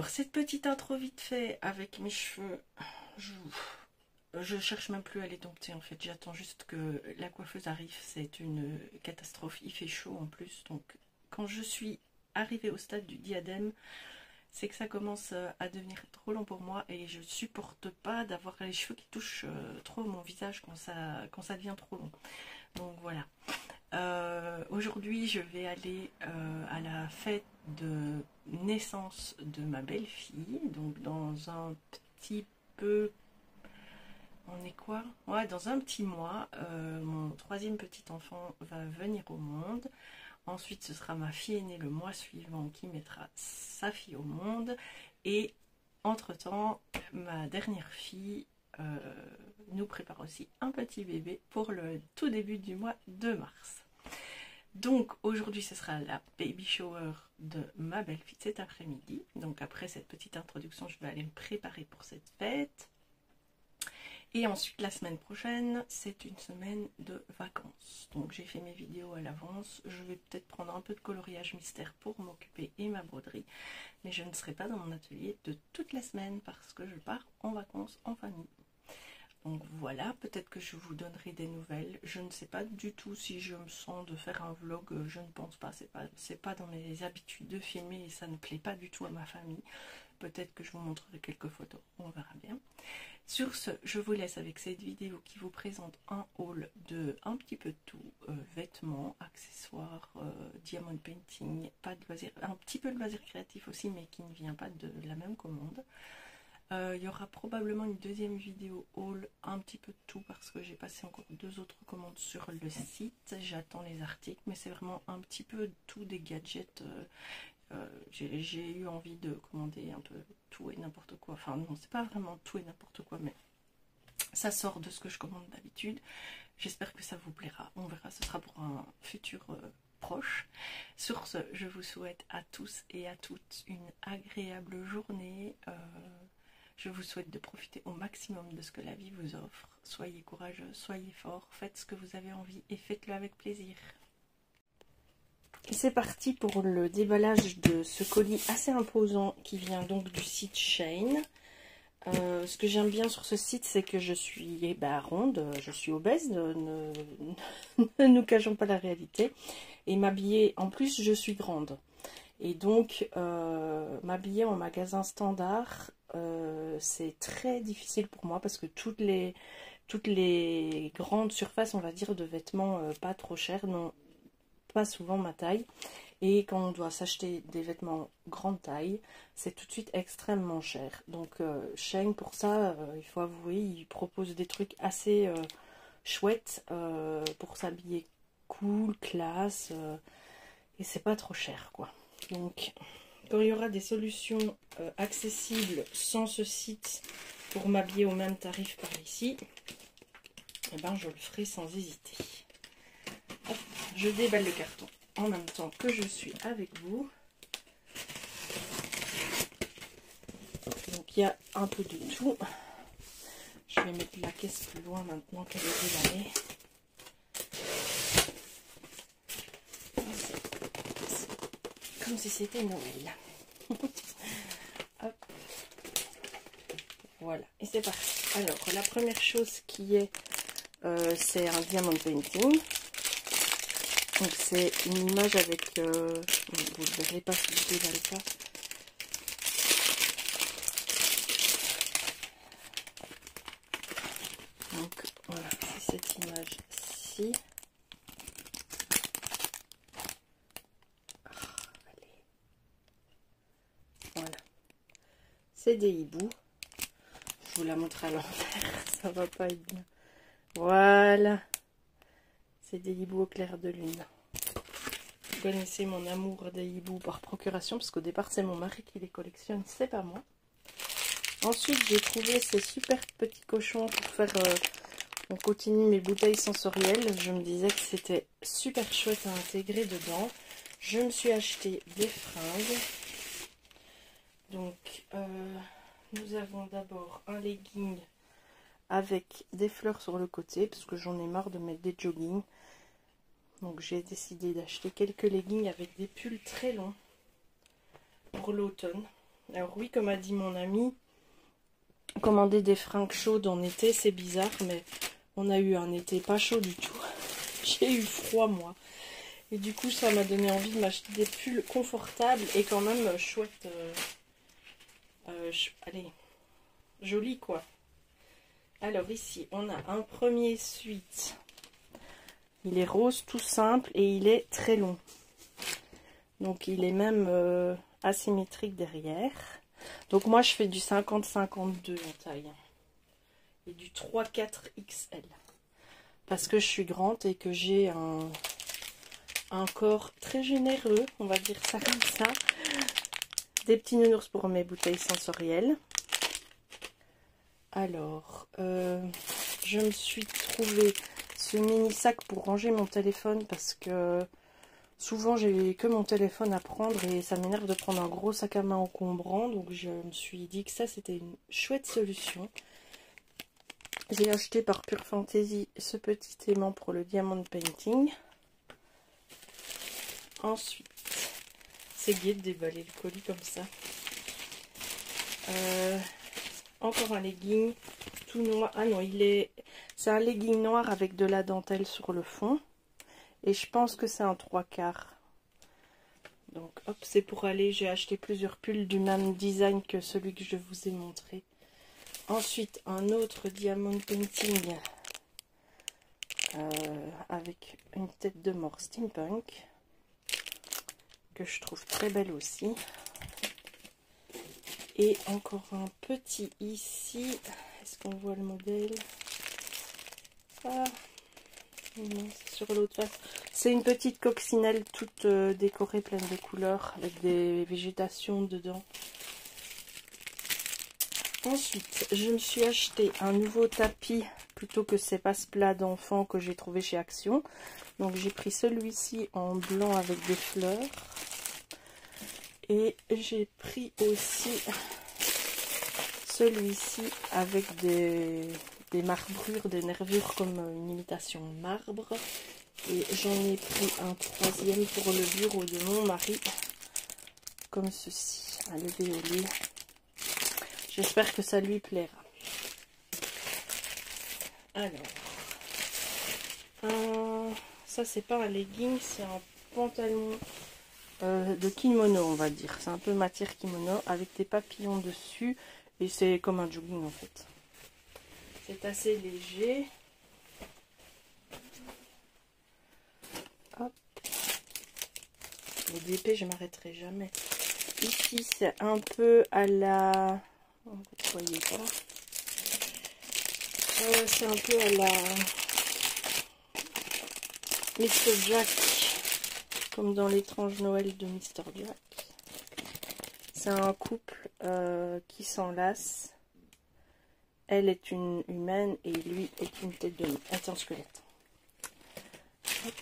Alors, cette petite intro vite fait avec mes cheveux, je cherche même plus à les dompter en fait, j'attends juste que la coiffeuse arrive, c'est une catastrophe, il fait chaud en plus, donc quand je suis arrivée au stade du diadème, c'est que ça commence à devenir trop long pour moi et je supporte pas d'avoir les cheveux qui touchent trop mon visage quand ça devient trop long. Donc voilà. Aujourd'hui, je vais aller à la fête de naissance de ma belle-fille. Donc dans un petit peu... On est quoi? Ouais, dans un petit mois, mon troisième petit enfant va venir au monde. Ensuite, ce sera ma fille aînée le mois suivant qui mettra sa fille au monde. Et entre-temps, ma dernière fille nous prépare aussi un petit bébé pour le tout début du mois de mars. Donc aujourd'hui, ce sera la baby shower de ma belle-fille cet après-midi. Donc après cette petite introduction, je vais aller me préparer pour cette fête. Et ensuite, la semaine prochaine, c'est une semaine de vacances. Donc j'ai fait mes vidéos à l'avance. Je vais peut-être prendre un peu de coloriage mystère pour m'occuper et ma broderie. Mais je ne serai pas dans mon atelier de toute la semaine parce que je pars en vacances en famille. Donc voilà, peut-être que je vous donnerai des nouvelles. Je ne sais pas du tout si je me sens de faire un vlog. Je ne pense pas. C'est pas dans mes habitudes de filmer et ça ne plaît pas du tout à ma famille. Peut-être que je vous montrerai quelques photos. On verra bien. Sur ce, je vous laisse avec cette vidéo qui vous présente un haul de un petit peu de tout. Vêtements, accessoires, diamond painting, pas de loisirs, un petit peu de loisirs créatifs aussi, mais qui ne vient pas de la même commande. Il y aura probablement une deuxième vidéo haul, un petit peu de tout, parce que j'ai passé encore 2 autres commandes sur le site. J'attends les articles, mais c'est vraiment un petit peu tout, des gadgets. J'ai eu envie de commander un peu tout et n'importe quoi. Enfin non, c'est pas vraiment tout et n'importe quoi, mais ça sort de ce que je commande d'habitude. J'espère que ça vous plaira. On verra, ce sera pour un futur proche. Sur ce, je vous souhaite à tous et à toutes une agréable journée. Je vous souhaite de profiter au maximum de ce que la vie vous offre. Soyez courageux, soyez forts, faites ce que vous avez envie et faites-le avec plaisir. Et c'est parti pour le déballage de ce colis assez imposant qui vient donc du site Shein. Ce que j'aime bien sur ce site, c'est que je suis ronde, je suis obèse, ne nous cachons pas la réalité. Et m'habiller, en plus je suis grande. Et donc m'habiller en magasin standard, c'est très difficile pour moi parce que toutes les grandes surfaces, on va dire, de vêtements pas trop chers n'ont pas souvent ma taille. Et quand on doit s'acheter des vêtements grande taille, c'est tout de suite extrêmement cher. Donc Shein, pour ça, il faut avouer, il propose des trucs assez chouettes pour s'habiller cool, classe, et c'est pas trop cher, quoi. Donc quand il y aura des solutions accessibles sans ce site pour m'habiller au même tarif par ici, eh ben je le ferai sans hésiter. Hop, je déballe le carton en même temps que je suis avec vous. Donc il y a un peu de tout. Je vais mettre la caisse plus loin maintenant qu'elle est déballée. Comme si c'était Noël. Hop. Voilà, et c'est parti. Alors, la première chose qui est, c'est un diamond painting. Donc, c'est une image avec, vous ne verrez pas si je déballe pas. Donc, voilà, c'est cette image-ci. Voilà, c'est des hiboux. Je vous la montre à l'envers, ça va pas être bien. Voilà, c'est des hiboux au clair de lune. Vous connaissez mon amour des hiboux par procuration, parce qu'au départ c'est mon mari qui les collectionne, c'est pas moi. Ensuite j'ai trouvé ces super petits cochons pour faire, on continue mes bouteilles sensorielles. Je me disais que c'était super chouette à intégrer dedans. Je me suis acheté des fringues. Donc nous avons d'abord un legging avec des fleurs sur le côté, parce que j'en ai marre de mettre des joggings. Donc j'ai décidé d'acheter quelques leggings avec des pulls très longs pour l'automne. Alors oui, comme a dit mon ami, commander des fringues chaudes en été, c'est bizarre, mais on a eu un été pas chaud du tout. J'ai eu froid, moi. Et du coup, ça m'a donné envie de m'acheter des pulls confortables et quand même chouettes. Allez, joli quoi. Alors ici, on a un premier suite. Il est rose, tout simple, et il est très long. Donc il est même asymétrique derrière. Donc moi, je fais du 50-52 en taille. Et du 3-4 XL. Parce que je suis grande et que j'ai un corps très généreux, on va dire ça comme ça. Des petits nounours pour mes bouteilles sensorielles. Alors, je me suis trouvé ce mini sac pour ranger mon téléphone parce que souvent j'ai que mon téléphone à prendre et ça m'énerve de prendre un gros sac à main encombrant. Donc je me suis dit que ça c'était une chouette solution. J'ai acheté par Pure Fantasy ce petit aimant pour le diamond painting. Ensuite, c'est gai de déballer le colis comme ça. Encore un legging tout noir. Ah non, c'est un legging noir avec de la dentelle sur le fond. Et je pense que c'est un 3/4. Donc hop, c'est pour aller. J'ai acheté plusieurs pulls du même design que celui que je vous ai montré. Ensuite, un autre diamond painting avec une tête de mort steampunk que je trouve très belle aussi. Et encore un petit ici. Est-ce qu'on voit le modèle? Ah, non, c'est sur l'autre face. C'est une petite coccinelle toute décorée, pleine de couleurs, avec des végétations dedans. Ensuite, je me suis acheté un nouveau tapis plutôt que ces passe-plats d'enfants que j'ai trouvé chez Action. Donc j'ai pris celui-ci en blanc avec des fleurs. Et j'ai pris aussi celui-ci avec des marbrures, des nervures comme une imitation marbre. Et j'en ai pris un troisième pour le bureau de mon mari, comme ceci, à lever au lit. J'espère que ça lui plaira. Alors, ça c'est pas un legging, c'est un pantalon de kimono, on va dire. C'est un peu matière kimono avec des papillons dessus et c'est comme un jogging en fait. C'est assez léger. Hop. Les DP, je m'arrêterai jamais. Ici, c'est un peu à la... Vous ne voyez pas. C'est un peu à la Mr. Jack, comme dans l'étrange Noël de Mr. Jack. C'est un couple qui s'enlace. Elle est une humaine et lui est une tête de est un squelette. Hop.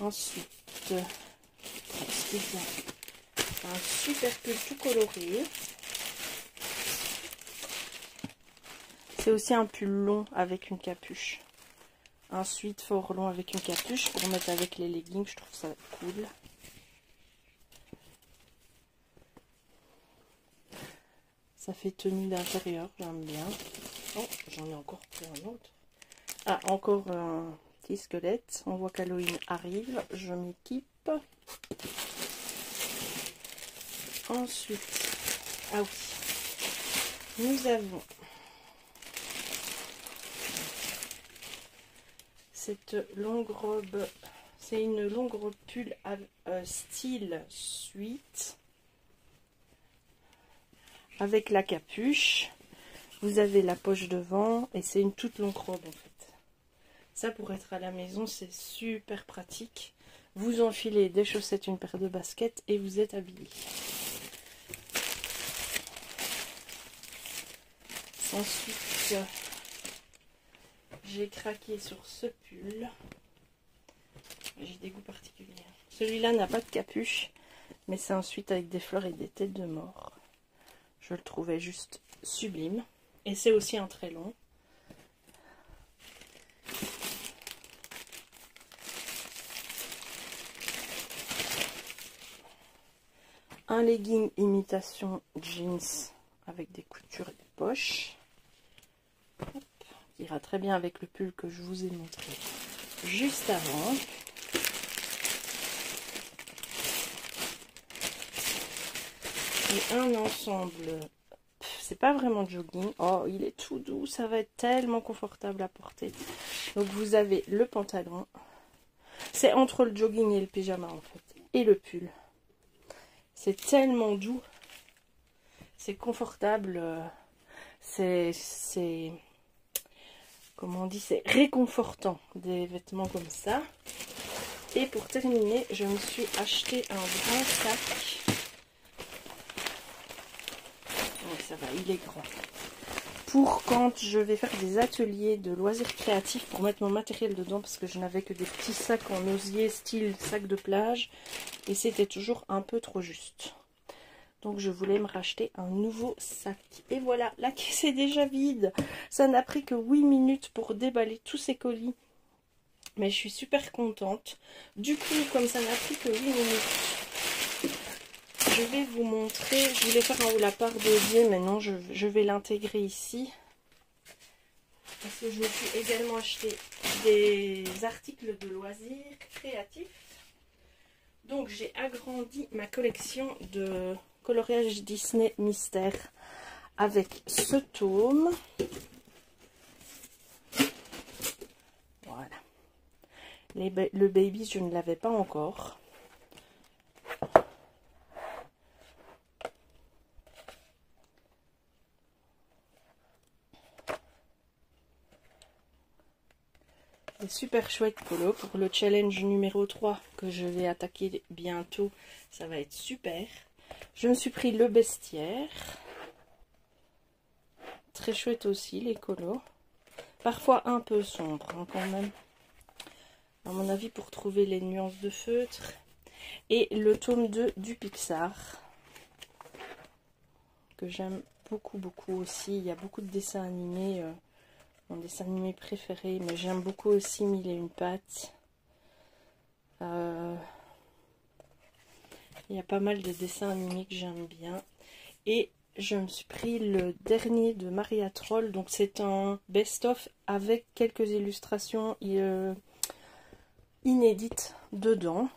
Ensuite, un super pull tout coloré. C'est aussi un pull long avec une capuche. Ensuite, fort long avec une capuche pour mettre avec les leggings. Je trouve ça cool. Ça fait tenue d'intérieur, j'aime bien. Oh, j'en ai encore pris un autre. Ah, encore un petit squelette. On voit qu'Halloween arrive. Je m'équipe. Ensuite, ah oui, nous avons cette longue robe. C'est une longue robe pull style suite. Avec la capuche, vous avez la poche devant et c'est une toute longue robe en fait. Ça pour être à la maison, c'est super pratique. Vous enfilez des chaussettes, une paire de baskets et vous êtes habillé. Ensuite, j'ai craqué sur ce pull. J'ai des goûts particuliers. Celui-là n'a pas de capuche, mais c'est ensuite avec des fleurs et des têtes de mort. Je le trouvais juste sublime. Et c'est aussi un très long. un legging imitation jeans avec des coutures et des poches. Hop, qui ira très bien avec le pull que je vous ai montré juste avant. Et un ensemble, c'est pas vraiment jogging. Oh, il est tout doux, ça va être tellement confortable à porter. Donc vous avez le pantalon. C'est entre le jogging et le pyjama en fait. Et le pull. C'est tellement doux. C'est confortable. C'est comment on dit, c'est réconfortant des vêtements comme ça. Et pour terminer, je me suis acheté un grand sac. Ouais, ça va, il est grand. Pour quand je vais faire des ateliers de loisirs créatifs pour mettre mon matériel dedans, parce que je n'avais que des petits sacs en osier style sac de plage et c'était toujours un peu trop juste. Donc je voulais me racheter un nouveau sac. Et voilà, la caisse est déjà vide. Ça n'a pris que 8 minutes pour déballer tous ces colis. Mais je suis super contente. Du coup, comme ça n'a pris que 8 minutes, je vais vous montrer. Je voulais faire un haut la part dédié, mais non, je vais l'intégrer ici. Parce que je me suis également acheté des articles de loisirs créatifs. Donc j'ai agrandi ma collection de coloriage Disney Mystère avec ce tome. Voilà. Le baby, je ne l'avais pas encore. Des super chouettes polos pour le challenge numéro 3 que je vais attaquer bientôt. Ça va être super. Je me suis pris le bestiaire. Très chouette aussi les colos. Parfois un peu sombre hein, quand même. À mon avis pour trouver les nuances de feutre. Et le tome 2 du Pixar. Que j'aime beaucoup aussi. Il y a beaucoup de dessins animés. Mon dessin animé préféré, mais j'aime beaucoup aussi Mille et une pattes. Il y a pas mal de dessins animés que j'aime bien. Et je me suis pris le dernier de Maria Troll. Donc c'est un best-of avec quelques illustrations inédites dedans.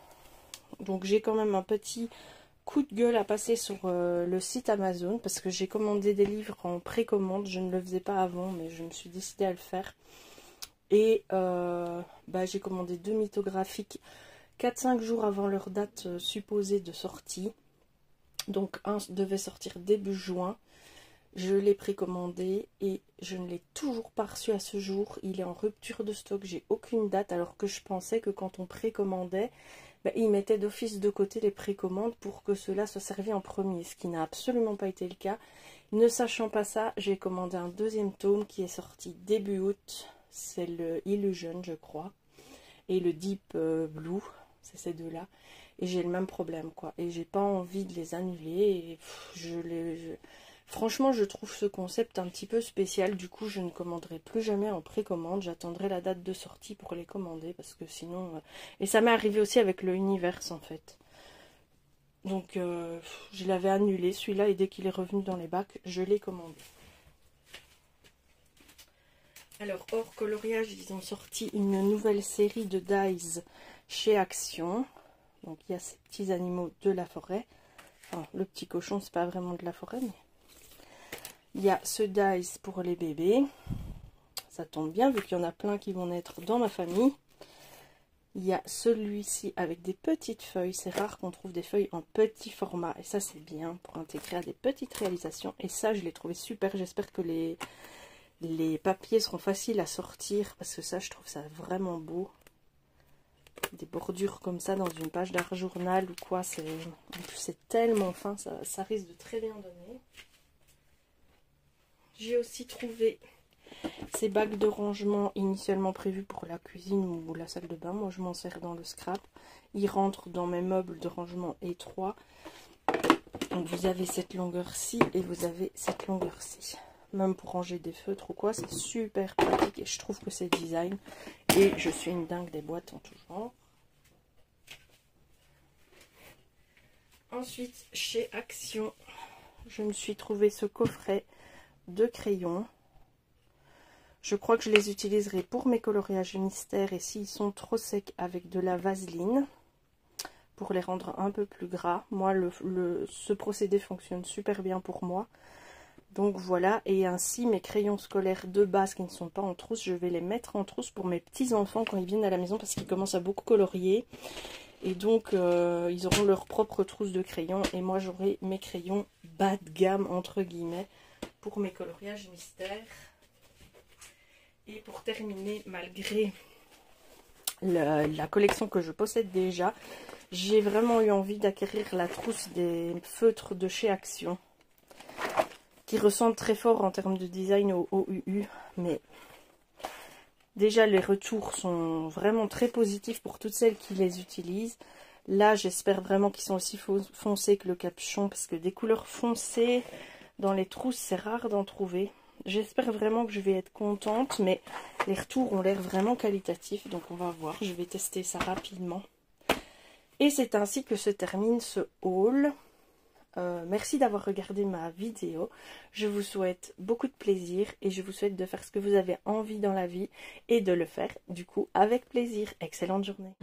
Donc j'ai quand même un petit coup de gueule à passer sur le site Amazon parce que j'ai commandé des livres en précommande. Je ne le faisais pas avant, mais je me suis décidée à le faire. Et j'ai commandé 2 mythographiques 4-5 jours avant leur date supposée de sortie. Donc un devait sortir début juin. Je l'ai précommandé et je ne l'ai toujours pas reçu à ce jour. Il est en rupture de stock, j'ai aucune date, alors que je pensais que quand on précommandait, ils mettaient d'office de côté les précommandes pour que cela soit servi en premier, ce qui n'a absolument pas été le cas. Ne sachant pas ça, j'ai commandé un deuxième tome qui est sorti début août. C'est le Illusion, je crois, et le Deep Blue, c'est ces deux-là. Et j'ai le même problème, quoi. Et j'ai pas envie de les annuler. Et franchement, je trouve ce concept un petit peu spécial. Du coup, je ne commanderai plus jamais en précommande. J'attendrai la date de sortie pour les commander. Parce que sinon... Et ça m'est arrivé aussi avec le Universe, en fait. Donc, je l'avais annulé, celui-là. Et dès qu'il est revenu dans les bacs, je l'ai commandé. Alors, hors coloriage, ils ont sorti une nouvelle série de dies chez Action. Donc, il y a ces petits animaux de la forêt. Enfin, le petit cochon, c'est pas vraiment de la forêt, mais... Il y a ce dice pour les bébés. Ça tombe bien, vu qu'il y en a plein qui vont naître dans ma famille. Il y a celui-ci avec des petites feuilles. C'est rare qu'on trouve des feuilles en petit format. Et ça, c'est bien pour intégrer à des petites réalisations. Et ça, je l'ai trouvé super. J'espère que les papiers seront faciles à sortir. Parce que ça, je trouve ça vraiment beau. Des bordures comme ça dans une page d'art journal ou quoi. En plus, c'est tellement fin. Ça risque de très bien donner. J'ai aussi trouvé ces bacs de rangement initialement prévus pour la cuisine ou la salle de bain. Moi, je m'en sers dans le scrap. Ils rentrent dans mes meubles de rangement étroits. Donc, vous avez cette longueur-ci et vous avez cette longueur-ci. Même pour ranger des feutres ou quoi, c'est super pratique et je trouve que c'est design. Et je suis une dingue des boîtes en tout genre. Ensuite, chez Action, je me suis trouvé ce coffret de crayons. Je crois que je les utiliserai pour mes coloriages mystères et s'ils sont trop secs avec de la vaseline pour les rendre un peu plus gras. Moi, ce procédé fonctionne super bien pour moi. Donc voilà, et ainsi mes crayons scolaires de base qui ne sont pas en trousse, je vais les mettre en trousse pour mes petits enfants quand ils viennent à la maison parce qu'ils commencent à beaucoup colorier. Et donc ils auront leur propre trousse de crayons et moi j'aurai mes crayons bas de gamme entre guillemets pour mes coloriages mystères. Et pour terminer, malgré la collection que je possède déjà, j'ai vraiment eu envie d'acquérir la trousse des feutres de chez Action, qui ressemble très fort en termes de design au OUU, mais déjà les retours sont vraiment très positifs pour toutes celles qui les utilisent. Là, j'espère vraiment qu'ils sont aussi foncés que le capuchon, parce que des couleurs foncées dans les trousses, c'est rare d'en trouver. J'espère vraiment que je vais être contente, mais les retours ont l'air vraiment qualitatifs, donc on va voir. Je vais tester ça rapidement. Et c'est ainsi que se termine ce haul. Merci d'avoir regardé ma vidéo. Je vous souhaite beaucoup de plaisir et je vous souhaite de faire ce que vous avez envie dans la vie et de le faire du coup avec plaisir. Excellente journée.